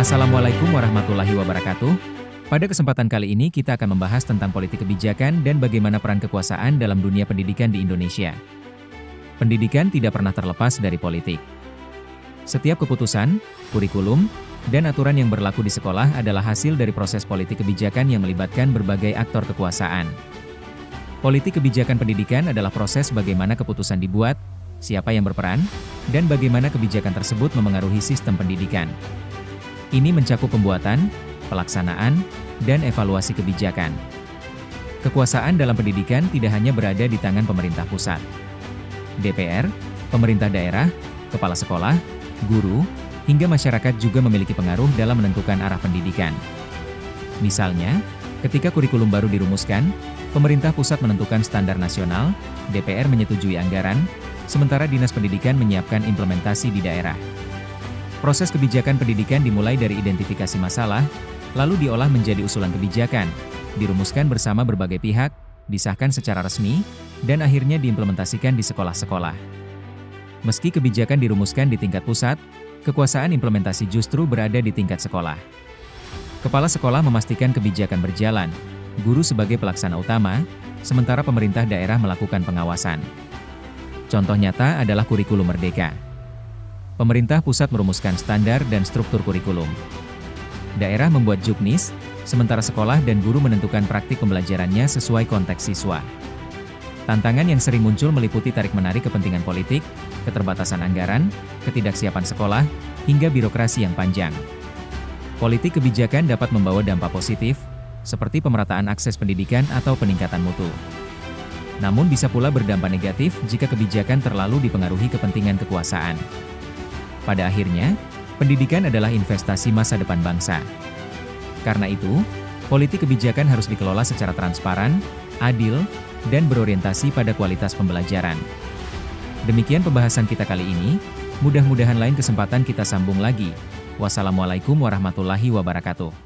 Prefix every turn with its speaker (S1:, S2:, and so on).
S1: Assalamualaikum warahmatullahi wabarakatuh. Pada kesempatan kali ini kita akan membahas tentang politik kebijakan dan bagaimana peran kekuasaan dalam dunia pendidikan di Indonesia. Pendidikan tidak pernah terlepas dari politik. Setiap keputusan, kurikulum, dan aturan yang berlaku di sekolah adalah hasil dari proses politik kebijakan yang melibatkan berbagai aktor kekuasaan. Politik kebijakan pendidikan adalah proses bagaimana keputusan dibuat, siapa yang berperan, dan bagaimana kebijakan tersebut memengaruhi sistem pendidikan. Ini mencakup pembuatan, pelaksanaan, dan evaluasi kebijakan. Kekuasaan dalam pendidikan tidak hanya berada di tangan pemerintah pusat. DPR, pemerintah daerah, kepala sekolah, guru, hingga masyarakat juga memiliki pengaruh dalam menentukan arah pendidikan. Misalnya, ketika kurikulum baru dirumuskan, pemerintah pusat menentukan standar nasional, DPR menyetujui anggaran, sementara Dinas Pendidikan menyiapkan implementasi di daerah. Proses kebijakan pendidikan dimulai dari identifikasi masalah, lalu diolah menjadi usulan kebijakan, dirumuskan bersama berbagai pihak, disahkan secara resmi, dan akhirnya diimplementasikan di sekolah-sekolah. Meski kebijakan dirumuskan di tingkat pusat, kekuasaan implementasi justru berada di tingkat sekolah. Kepala sekolah memastikan kebijakan berjalan, guru sebagai pelaksana utama, sementara pemerintah daerah melakukan pengawasan. Contoh nyata adalah kurikulum merdeka. Pemerintah pusat merumuskan standar dan struktur kurikulum. Daerah membuat juknis, sementara sekolah dan guru menentukan praktik pembelajarannya sesuai konteks siswa. Tantangan yang sering muncul meliputi tarik-menarik kepentingan politik, keterbatasan anggaran, ketidaksiapan sekolah, hingga birokrasi yang panjang. Politik kebijakan dapat membawa dampak positif, seperti pemerataan akses pendidikan atau peningkatan mutu. Namun bisa pula berdampak negatif jika kebijakan terlalu dipengaruhi kepentingan kekuasaan. Pada akhirnya, pendidikan adalah investasi masa depan bangsa. Karena itu, politik kebijakan harus dikelola secara transparan, adil, dan berorientasi pada kualitas pembelajaran. Demikian pembahasan kita kali ini, mudah-mudahan lain kesempatan kita sambung lagi. Wassalamualaikum warahmatullahi wabarakatuh.